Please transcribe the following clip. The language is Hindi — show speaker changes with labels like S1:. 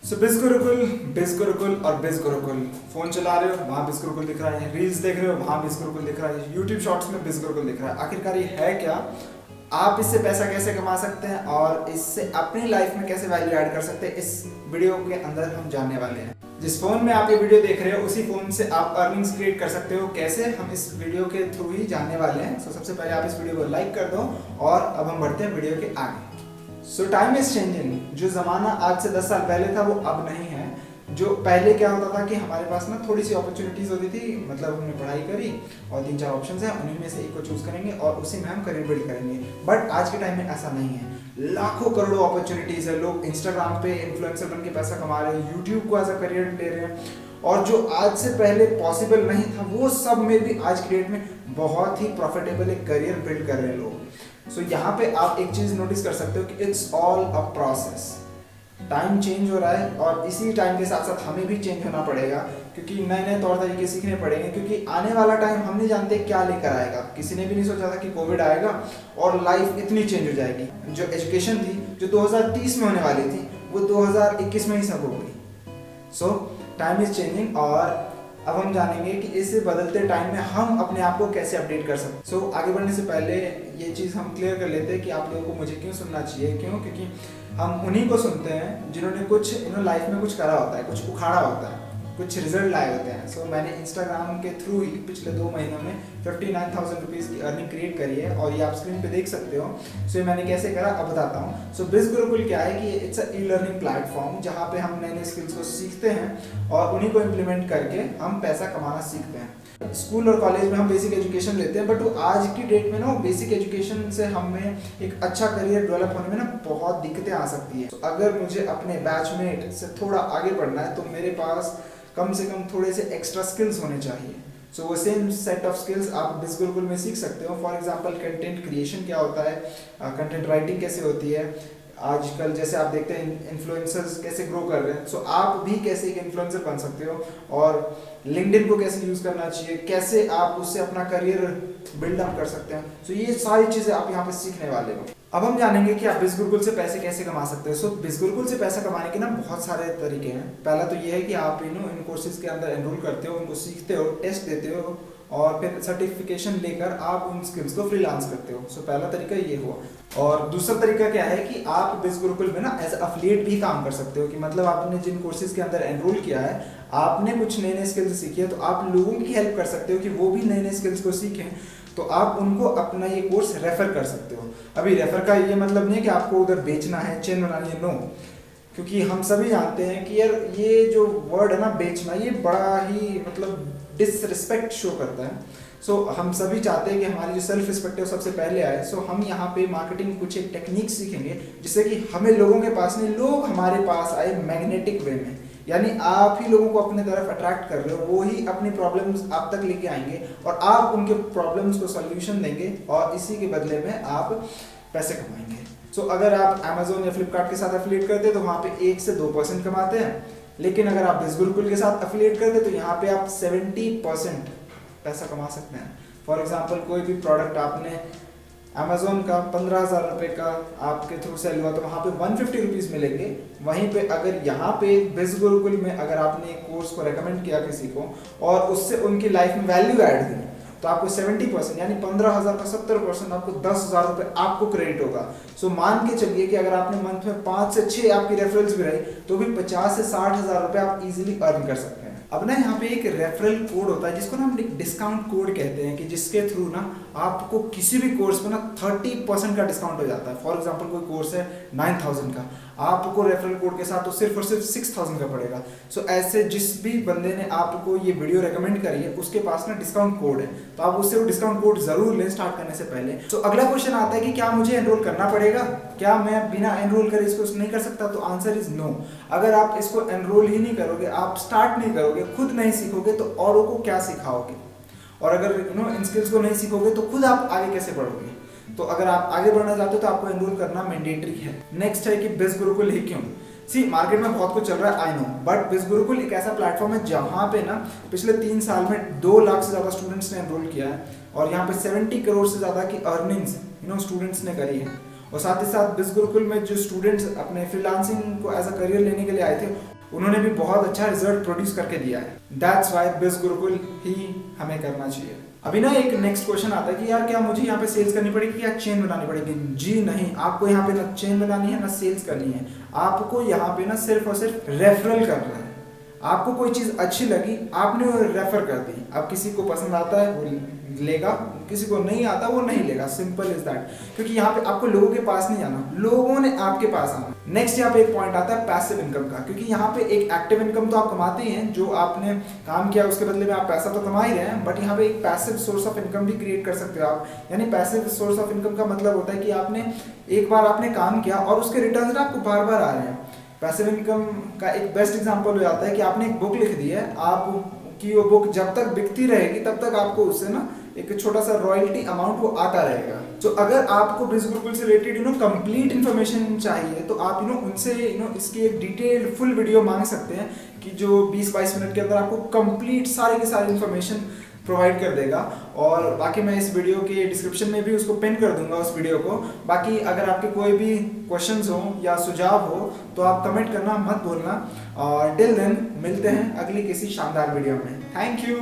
S1: बिज गुरुकुल और बिज गुरुकुल। फोन चला रहे हो वहाँ बिज गुरुकुल दिख रहा है, रील्स देख रहे हो वहाँ बिज गुरुकुल दिख रहा है, यूट्यूब शॉर्ट्स में बिज गुरुकुल दिख रहा है। आखिरकार ये है क्या, आप इससे पैसा कैसे कमा सकते हैं और इससे अपनी लाइफ में कैसे वैल्यू ऐड कर सकते हैं, इस वीडियो के अंदर हम जानने वाले हैं। जिस फोन में आप ये वीडियो देख रहे हो उसी फोन से आप अर्निंग्स क्रिएट कर सकते हो। कैसे, हम इस वीडियो के थ्रू ही जानने वाले हैं। सबसे पहले आप इस वीडियो को लाइक कर दो और अब हम बढ़ते हैं वीडियो के आगे। Time is changing. जो जमाना आज से 10 साल पहले था वो अब नहीं है। जो पहले क्या होता था कि हमारे पास ना थोड़ी सी अपॉर्चुनिटीज होती थी, मतलब हमने पढ़ाई करी और 3-4 ऑप्शंस हैं, उन्हीं में से एक को चूज करेंगे और उसी में हम करियर बिल्ड करेंगे। बट आज के टाइम में ऐसा नहीं है। लाखों करोड़ों अपॉर्चुनिटीज है। लोग इंस्टाग्राम पे इन्फ्लुएंसर बन के पैसा कमा रहे हैं, यूट्यूब को एज अ करियर ले रहे हैं, और जो आज से पहले पॉसिबल नहीं था वो सब में भी आज की डेट में बहुत ही प्रॉफिटेबल एक करियर बिल्ड कर रहे हैं लोग। यहाँ पे आप एक चीज नोटिस कर सकते हो कि it's all a process. Time change हो रहा है और इसी टाइम के साथ साथ हमें भी चेंज होना पड़ेगा, क्योंकि नए नए तौर तरीके सीखने पड़ेंगे। क्योंकि आने वाला टाइम हम नहीं जानते क्या लेकर आएगा। किसी ने भी नहीं सोचा था कि कोविड आएगा और लाइफ इतनी चेंज हो जाएगी। जो एजुकेशन थी जो 2030 में होने वाली थी वो 2021 में ही सब हो गई। टाइम इज चेंजिंग और अब हम जानेंगे कि इस बदलते टाइम में हम अपने आप को कैसे अपडेट कर सकते हैं। आगे बढ़ने से पहले ये चीज़ हम क्लियर कर लेते हैं कि आप लोगों को मुझे क्यों सुनना चाहिए। क्यों? क्योंकि हम उन्हीं को सुनते हैं जिन्होंने कुछ लाइफ में कुछ करा होता है, कुछ उखाड़ा होता है, कुछ रिजल्ट लाए होते हैं। मैंने इंस्टाग्राम के थ्रू ही पिछले 2 महीनों में 59,000 रुपीज़ की अर्निंग क्रिएट करी है और ये आप स्क्रीन पे देख सकते हो। ये मैंने कैसे करा अब बताता हूँ। बिज गुरुकुल क्या है कि इट्स अ ई-लर्निंग प्लेटफॉर्म जहाँ पे हम नए नए स्किल्स को सीखते हैं और उन्हीं को इम्प्लीमेंट करके हम पैसा कमाना सीखते हैं। स्कूल और कॉलेज में हम बेसिक एजुकेशन लेते हैं, बट वो आज की डेट में ना बेसिक एजुकेशन से हमें एक अच्छा करियर डेवलप होने में ना बहुत दिक्कतें आ सकती है। अगर मुझे अपने बैचमेट से थोड़ा आगे बढ़ना है तो मेरे पास कम से कम थोड़े से एक्स्ट्रा स्किल्स होने चाहिए। वो सेम सेट ऑफ स्किल्स आप बिज गुरुकुल में सीख सकते हो। फॉर एग्जांपल कंटेंट क्रिएशन क्या होता है, कंटेंट राइटिंग कैसे होती है, आजकल जैसे आप देखते हैं इन्फ्लुएंसर्स कैसे ग्रो कर रहे हैं। आप भी कैसे एक इन्फ्लुएंसर बन सकते हो और लिंक्डइन को कैसे यूज करना चाहिए, कैसे आप उससे अपना करियर बिल्डअप कर सकते हैं। ये सारी चीजें आप यहाँ पे सीखने वाले हो। अब हम जानेंगे कि आप बिज गुरुकुल से पैसे कैसे कमा सकते हो। बिज गुरुकुल से पैसा कमाने के ना बहुत सारे तरीके हैं। पहला तो ये है कि आप इन कोर्सेज के अंदर एनरोल करते हो, उनको सीखते हो, टेस्ट देते हो और फिर सर्टिफिकेशन लेकर आप उन स्किल्स को फ्रीलांस करते हो। पहला तरीका ये हुआ। और दूसरा तरीका क्या है कि आप बिज गुरुकुल में ना एज अफिलिएट भी काम कर सकते हो। कि मतलब आपने जिन कोर्सेज के अंदर एनरोल किया है, आपने कुछ नए नए स्किल्स सीखी है, तो आप लोगों की हेल्प कर सकते हो कि वो भी नए नए स्किल्स को सीखें। तो आप उनको अपना ये कोर्स रेफर कर सकते हो। अभी रेफर का ये मतलब नहीं है कि आपको उधर बेचना है, चेन बनानी है, नो। क्योंकि हम सभी जानते हैं कि यार ये जो वर्ड है ना बेचना, ये बड़ा ही मतलब डिसरिस्पेक्ट शो करता है। हम सभी चाहते हैं कि हमारी जो सेल्फ रिस्पेक्ट है वो सबसे पहले आए। हम यहाँ पे मार्केटिंग कुछ एक टेक्निक सीखेंगे जिससे कि हमें लोगों के पास नहीं, लोग हमारे पास आए मैग्नेटिक वे में। यानी आप ही लोगों को अपने तरफ अट्रैक्ट कर रहे हो, वो ही अपनी प्रॉब्लम्स आप तक लेके आएंगे और आप उनके प्रॉब्लम्स को सॉल्यूशन देंगे और इसी के बदले में आप पैसे कमाएंगे। अगर आप Amazon या Flipkart के साथ एफिलिएट करते हैं तो वहाँ पे 1 से 2% कमाते हैं, लेकिन अगर आप बिज गुरुकुल के साथ एफिलिएट करते हैं तो यहाँ पे आप 70% पैसा कमा सकते हैं। फॉर एग्जाम्पल कोई भी प्रोडक्ट आपने Amazon का 15,000 रुपये का आपके थ्रू सेल हुआ तो वहाँ पे 150 रुपीज़ मिलेंगे। वहीं पे अगर यहाँ पे बिज गुरुकुल में अगर आपने एक कोर्स को रेकमेंड किया किसी को और उससे उनकी लाइफ में वैल्यू ऐड दी तो आपको 70% यानी 15,000 का 70% आपको 10,000 रुपये आपको क्रेडिट होगा। मान के चलिए कि अगर आपने मंथ में 5 से 6 आपकी रेफरल्स भी रही तो भी 50 से 60,000 रुपये आप इजीली अर्न कर सकते हैं। अब ना यहाँ पे एक रेफरल कोड होता है जिसको ना हम डिस्काउंट कोड कहते हैं, कि जिसके थ्रू ना आपको किसी भी कोर्स पे ना 30% का डिस्काउंट हो जाता है। फॉर एग्जांपल कोई कोर्स है 9,000 का, आपको रेफरल कोड के साथ तो सिर्फ और सिर्फ 6,000 का पड़ेगा। ऐसे जिस भी बंदे ने आपको ये वीडियो रेकमेंड करी है उसके पास ना डिस्काउंट कोड है, तो आप उससे वो डिस्काउंट कोड जरूर लें स्टार्ट करने से पहले। अगला क्वेश्चन आता है कि क्या मुझे एनरोल करना पड़ेगा, क्या मैं बिना एनरोल करे इसको नहीं कर सकता? तो आंसर इज नो। अगर आप इसको एनरोल ही नहीं करोगे, आप स्टार्ट नहीं करोगे, खुद नहीं सीखोगे तो औरों को क्या सिखाओगे? और अगर इन स्किल्स को नहीं सीखोगे तो खुद आप आगे कैसे बढ़ोगे? अगर आप आगे बढ़ना चाहते हो तो आपको एनरोल करना मैंडेटरी है। नेक्स्ट है कि बिज गुरुकुल ही क्यों? मार्केट में बहुत कुछ चल रहा है, आई नो, बट बिज गुरुकुल एक ऐसा प्लेटफॉर्म है जहाँ पे ना पिछले 3 साल में 2 लाख से ज़्यादा स्टूडेंट्स ने एनरोल किया है और यहाँ पे 70 करोड़ से ज़्यादा की अर्निंग्स स्टूडेंट्स ने करी है। और साथ ही साथ बिज गुरुकुल में जो स्टूडेंट्स अपने फ्रीलांसिंग को एज अ करियर लेने के लिए आए थे उन्होंने भी बहुत अच्छा रिजल्ट प्रोड्यूस करके दिया है। दैट्स वाई बिज गुरुकुल ही हमें करना चाहिए। अभी ना एक नेक्स्ट क्वेश्चन आता है कि यार क्या मुझे यहाँ पे सेल्स करनी पड़ेगी या चेन बनानी पड़ेगी? जी नहीं, आपको यहाँ पे ना चेन बनानी है ना सेल्स करनी है। आपको यहाँ पे ना सिर्फ और सिर्फ रेफरल करना है। आपको कोई चीज़ अच्छी लगी, आपने वो रेफर कर दी। अब किसी को पसंद आता है वो लेगा, किसी को नहीं आता वो नहीं लेगा, सिंपल इज दैट। क्योंकि यहाँ पे आपको लोगों के पास नहीं जाना, लोगों ने आपके पास आना। नेक्स्ट यहाँ पे एक पॉइंट आता है पैसिव इनकम का, क्योंकि यहाँ पे एक एक्टिव इनकम तो आप कमाते ही हैं, जो आपने काम किया उसके बदले में आप पैसा तो कमा ही रहे हैं, बट यहाँ पे एक पैसिव सोर्स ऑफ इनकम भी क्रिएट कर सकते हो आप। यानी पैसिव सोर्स ऑफ इनकम का मतलब होता है कि आपने एक बार आपने काम किया और उसके रिटर्न आपको बार बार आ रहे हैं। पैसिव इनकम का एक बेस्ट एग्जांपल हो जाता है कि आपने एक बुक लिख दी है, आप की वो बुक जब तक बिकती रहेगी तब तक आपको उससे ना एक छोटा सा रॉयल्टी अमाउंट वो आता रहेगा। तो अगर आपको बिज गुरुकुल से रिलेटेड कंप्लीट इन्फॉर्मेशन चाहिए तो आप उनसे इसकी एक डिटेल्ड फुल वीडियो मांग सकते हैं कि जो 20-22 मिनट के अंदर आपको कंप्लीट सारी की सारी इन्फॉर्मेशन प्रोवाइड कर देगा। और बाकी मैं इस वीडियो के डिस्क्रिप्शन में भी उसको पिन कर दूंगा उस वीडियो को। बाकी अगर आपके कोई भी क्वेश्चंस हो या सुझाव हो तो आप कमेंट करना मत भूलना। और टिल देन मिलते हैं अगली किसी शानदार वीडियो में। Thank you.